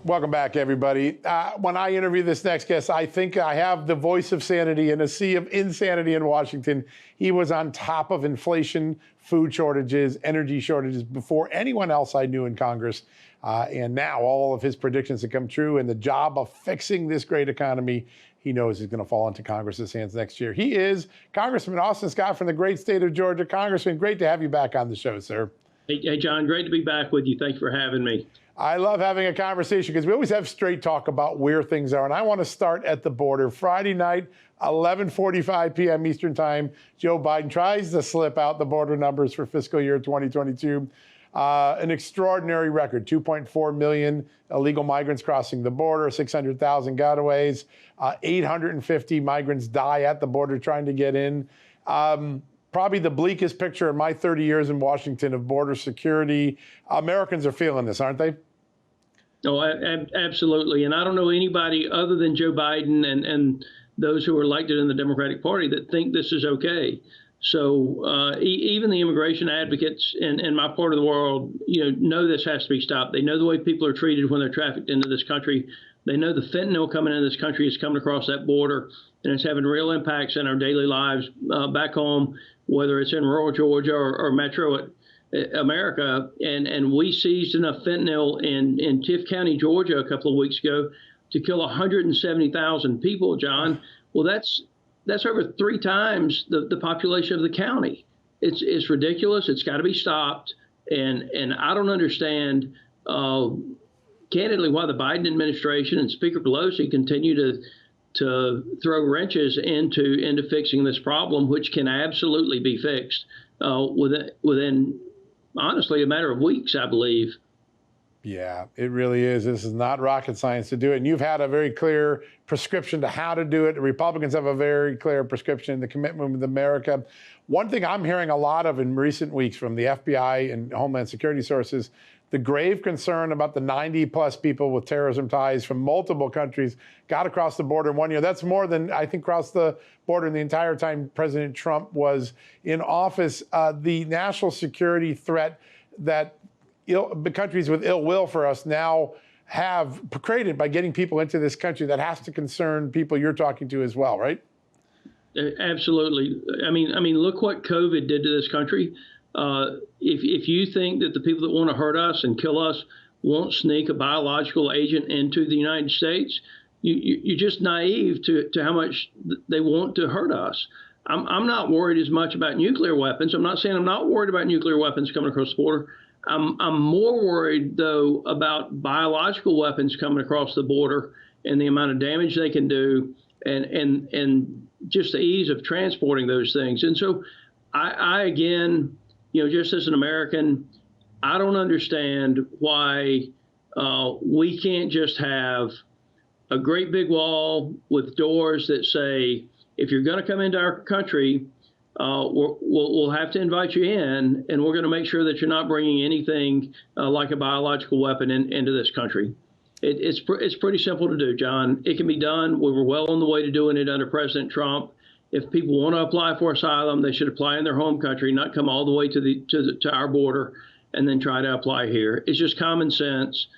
Welcome back, everybody. When I interview this next guest, I think I have the voice of sanity in a sea of insanity in Washington. He was on top of inflation, food shortages, energy shortages before anyone else I knew in Congress. And now all of his predictions have come true, and the job of fixing this great economy, he knows is going to fall into Congress's hands next year. He is Congressman Austin Scott from the great state of Georgia. Congressman, great to have you back on the show, sir. Hey, John, great to be back with you. Thanks for having me. I love having a conversation because we always have straight talk about where things are. And I want to start at the border. Friday night, 11:45 p.m. Eastern time, Joe Biden tries to slip out the border numbers for fiscal year 2022. An extraordinary record, 2.4 million illegal migrants crossing the border, 600,000 gotaways, 850 migrants die at the border trying to get in. Probably the bleakest picture in my 30 years in Washington of border security. Americans are feeling this, aren't they? Oh, absolutely. And I don't know anybody other than Joe Biden and those who are elected in the Democratic Party that think this is okay. So even the immigration advocates in my part of the world, know this has to be stopped. They know the way people are treated when they're trafficked into this country. They know the fentanyl coming into this country is coming across that border, and it's having real impacts in our daily lives back home, whether it's in rural Georgia or metro America. And we seized enough fentanyl in Tift County, Georgia, a couple of weeks ago to kill 170,000 people, John. Well, that's over 3 times the population of the county. It's ridiculous. It's got to be stopped. And I don't understand, candidly, why the Biden administration and Speaker Pelosi continue to throw wrenches into fixing this problem, which can absolutely be fixed within, honestly, a matter of weeks, I believe. Yeah, it really is. This is not rocket science to do it. And you've had a very clear prescription to how to do it. The Republicans have a very clear prescription, the commitment with America. One thing I'm hearing a lot of in recent weeks from the FBI and Homeland Security sources, the grave concern about the 90-plus people with terrorism ties from multiple countries got across the border in 1 year. That's more than, I think, crossed the border in the entire time President Trump was in office. The national security threat that the countries with ill will for us now have created by getting people into this country, that has to concern people you're talking to as well, right? Absolutely. I mean, look what COVID did to this country. If you think that the people that want to hurt us and kill us won't sneak a biological agent into the United States, you're just naive to how much they want to hurt us. I'm not worried as much about nuclear weapons. I'm not saying I'm not worried about nuclear weapons coming across the border. I'm more worried, though, about biological weapons coming across the border and the amount of damage they can do, and just the ease of transporting those things. And so I again, just as an American, I don't understand why we can't just have a great big wall with doors that say, if you're going to come into our country, we'll have to invite you in, and we're going to make sure that you're not bringing anything like a biological weapon into this country. It's pretty simple to do, John. It can be done. We were well on the way to doing it under President Trump. If people want to apply for asylum, they should apply in their home country, not come all the way to our border and then try to apply here. It's just common sense.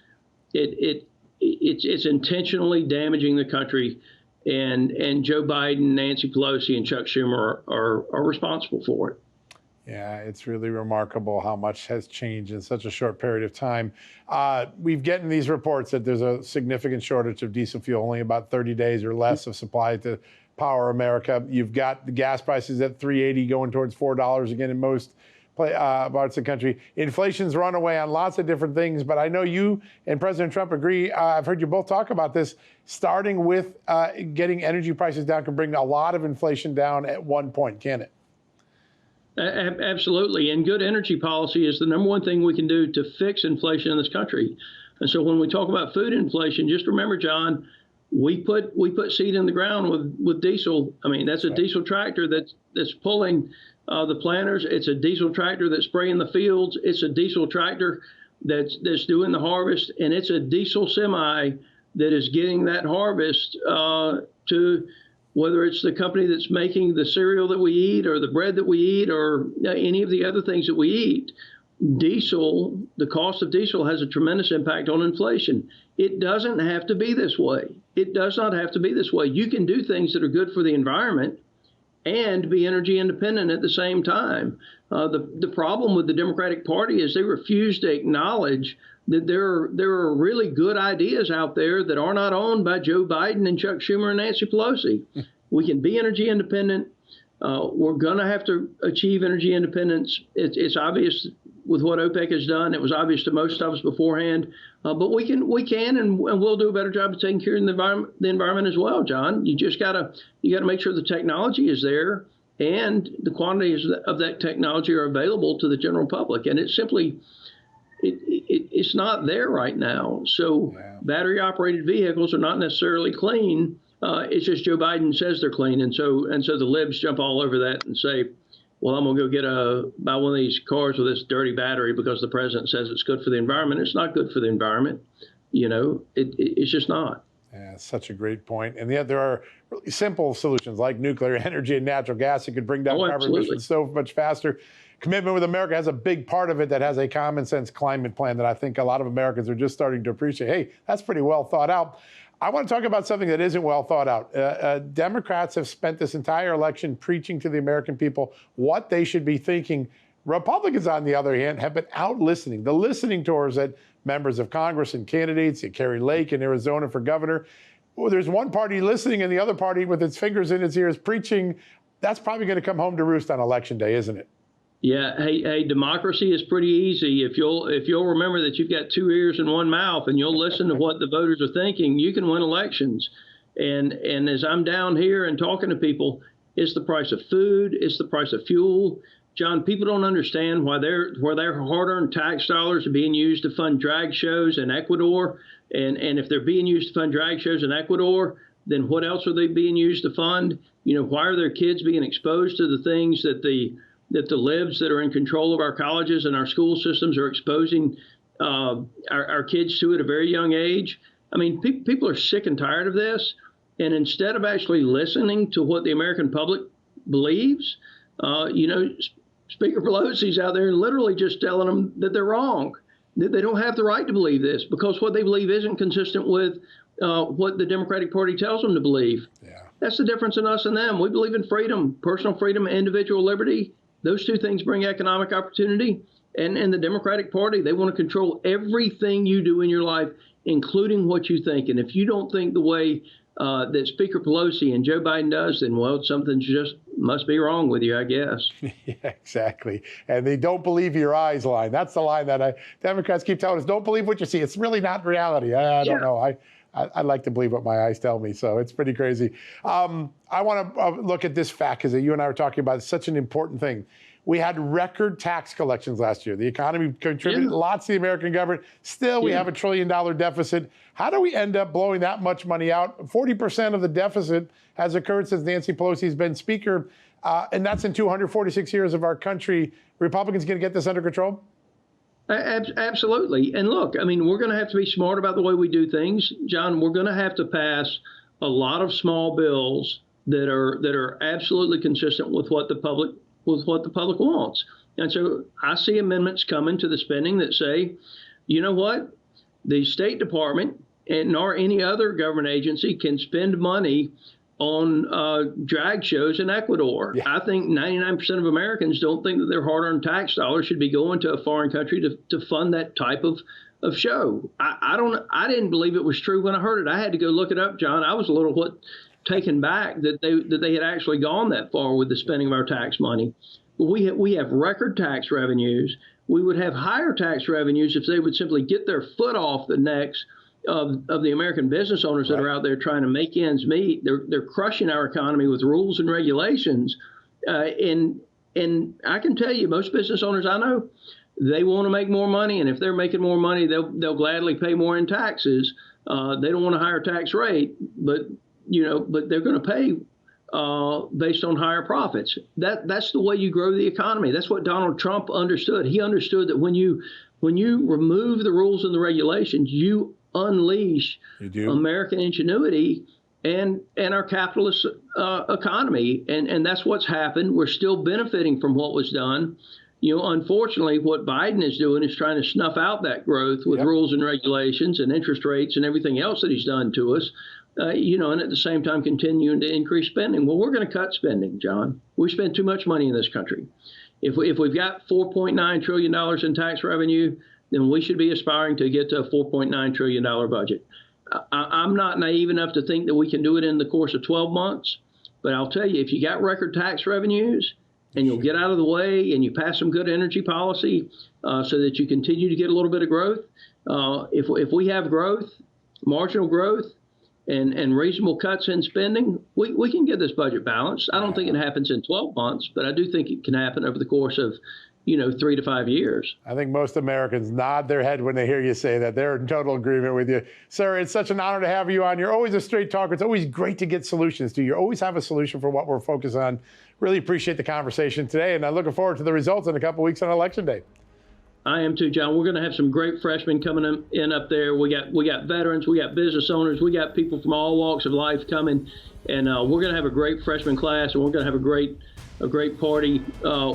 It's intentionally damaging the country. And Joe Biden, Nancy Pelosi, and Chuck Schumer are responsible for it. Yeah, it's really remarkable how much has changed in such a short period of time. We've gotten these reports that there's a significant shortage of diesel fuel, only about 30 days or less of supply to power America. You've got the gas prices at $3.80 going towards $4 again in most parts of the country. Inflation's run away on lots of different things, but I know you and President Trump agree. I've heard you both talk about this. Starting with getting energy prices down can bring a lot of inflation down at one point, can it? Absolutely. And good energy policy is the number one thing we can do to fix inflation in this country. And so when we talk about food inflation, just remember, John, we put seed in the ground with diesel. I mean, that's a diesel tractor that's pulling the planters. It's a diesel tractor that's spraying the fields. It's a diesel tractor that's doing the harvest, and it's a diesel semi that is getting that harvest to whether it's the company that's making the cereal that we eat or the bread that we eat or any of the other things that we eat. diesel, the cost of diesel has a tremendous impact on inflation. It doesn't have to be this way. It does not have to be this way. You can do things that are good for the environment and be energy independent at the same time. The problem with the Democratic Party is they refuse to acknowledge that there are really good ideas out there that are not owned by Joe Biden and Chuck Schumer and Nancy Pelosi. We can be energy independent. We're going to have to achieve energy independence. It's obvious with what OPEC has done. It was obvious to most of us beforehand. But we can, and we'll do a better job of taking care of the environment as well, John. You gotta make sure the technology is there and the quantities of that technology are available to the general public. And it's simply, it's not there right now. So battery operated vehicles are not necessarily clean. It's just Joe Biden says they're clean, and so the libs jump all over that and say, well, I'm gonna go buy one of these cars with this dirty battery because the president says it's good for the environment. It's not good for the environment. It's just not. Yeah, such a great point. And yet there are really simple solutions like nuclear energy and natural gas that could bring down carbon emissions so much faster. Commitment with America has a big part of it that has a common sense climate plan that I think a lot of Americans are just starting to appreciate. Hey, that's pretty well thought out. I want to talk about something that isn't well thought out. Democrats have spent this entire election preaching to the American people what they should be thinking. Republicans, on the other hand, have been out listening. The listening tours that members of Congress and candidates, Carrie Lake in Arizona for governor, well, there's one party listening and the other party with its fingers in its ears preaching. That's probably going to come home to roost on election day, isn't it? Yeah, hey, democracy is pretty easy. If you'll remember that you've got two ears and one mouth, and you'll listen to what the voters are thinking, you can win elections. And as I'm down here and talking to people, it's the price of food, it's the price of fuel. John, people don't understand why their hard-earned tax dollars are being used to fund drag shows in Ecuador. And if they're being used to fund drag shows in Ecuador, then what else are they being used to fund? Why are their kids being exposed to the things that the libs that are in control of our colleges and our school systems are exposing our kids to at a very young age? I mean, people are sick and tired of this. And instead of actually listening to what the American public believes, Speaker Pelosi's out there literally just telling them that they're wrong, that they don't have the right to believe this because what they believe isn't consistent with what the Democratic Party tells them to believe. Yeah. That's the difference in us and them. We believe in freedom, personal freedom, and individual liberty. Those two things bring economic opportunity. And the Democratic Party, they want to control everything you do in your life, including what you think. And if you don't think the way that Speaker Pelosi and Joe Biden does, then, well, something just must be wrong with you, I guess. Yeah, exactly. And they don't believe your eyes line. That's the line that Democrats keep telling us. Don't believe what you see. It's really not reality. I don't know. I like to believe what my eyes tell me, so it's pretty crazy. I want to look at this fact because you and I were talking about such an important thing. We had record tax collections last year. The economy contributed lots to the American government. Still, we have $1 trillion deficit. How do we end up blowing that much money out? 40% of the deficit has occurred since Nancy Pelosi's been Speaker, and that's in 246 years of our country. Republicans going to get this under control? Absolutely. And look, I mean, we're going to have to be smart about the way we do things. John, we're going to have to pass a lot of small bills that are absolutely consistent with what the public wants. And so I see amendments coming to the spending that say, you know what, the State Department nor any other government agency can spend money on drag shows in Ecuador. Yeah. I think 99% of Americans don't think that their hard-earned tax dollars should be going to a foreign country to fund that type of show. I didn't believe it was true when I heard it. I had to go look it up, John. I was a little taken back that they had actually gone that far with the spending of our tax money. We have record tax revenues. We would have higher tax revenues if they would simply get their foot off the necks of the American business owners that are out there trying to make ends meet. They're crushing our economy with rules and regulations. And I can tell you, most business owners I know, they want to make more money, and if they're making more money, they'll gladly pay more in taxes. They don't want a higher tax rate, but they're going to pay based on higher profits. That's the way you grow the economy. That's what Donald Trump understood. He understood that when you remove the rules and the regulations, you unleash American ingenuity and our capitalist economy. And that's what's happened. We're still benefiting from what was done. Unfortunately, what Biden is doing is trying to snuff out that growth with rules and regulations and interest rates and everything else that he's done to us. And at the same time continuing to increase spending. Well, we're going to cut spending, John. We spend too much money in this country. If we've got $4.9 trillion in tax revenue, then we should be aspiring to get to a $4.9 trillion budget. I'm not naive enough to think that we can do it in the course of 12 months. But I'll tell you, if you got record tax revenues and you'll get out of the way and you pass some good energy policy so that you continue to get a little bit of growth, if we have growth, marginal growth, and reasonable cuts in spending, we can get this budget balanced. I don't think it happens in 12 months, but I do think it can happen over the course of 3 to 5 years. I think most Americans nod their head when they hear you say that. They're in total agreement with you. Sir, it's such an honor to have you on. You're always a straight talker. It's always great to get solutions to. You always have a solution for what we're focused on. Really appreciate the conversation today, and I'm looking forward to the results in a couple weeks on Election Day. I am too, John. We're going to have some great freshmen coming in up there. We got veterans, we got business owners, we got people from all walks of life coming, and we're going to have a great freshman class, and we're going to have a great party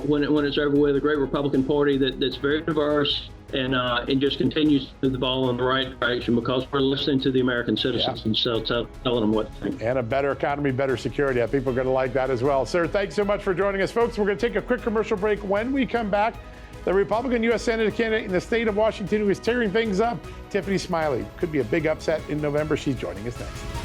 when it's over with. A great Republican Party that's very diverse and just continues to move the ball in the right direction because we're listening to the American citizens and so telling them what to think. And a better economy, better security. People are going to like that as well. Sir, thanks so much for joining us, folks. We're going to take a quick commercial break. When we come back, the Republican U.S. Senator candidate in the state of Washington who is tearing things up, Tiffany Smiley. Could be a big upset in November. She's joining us next.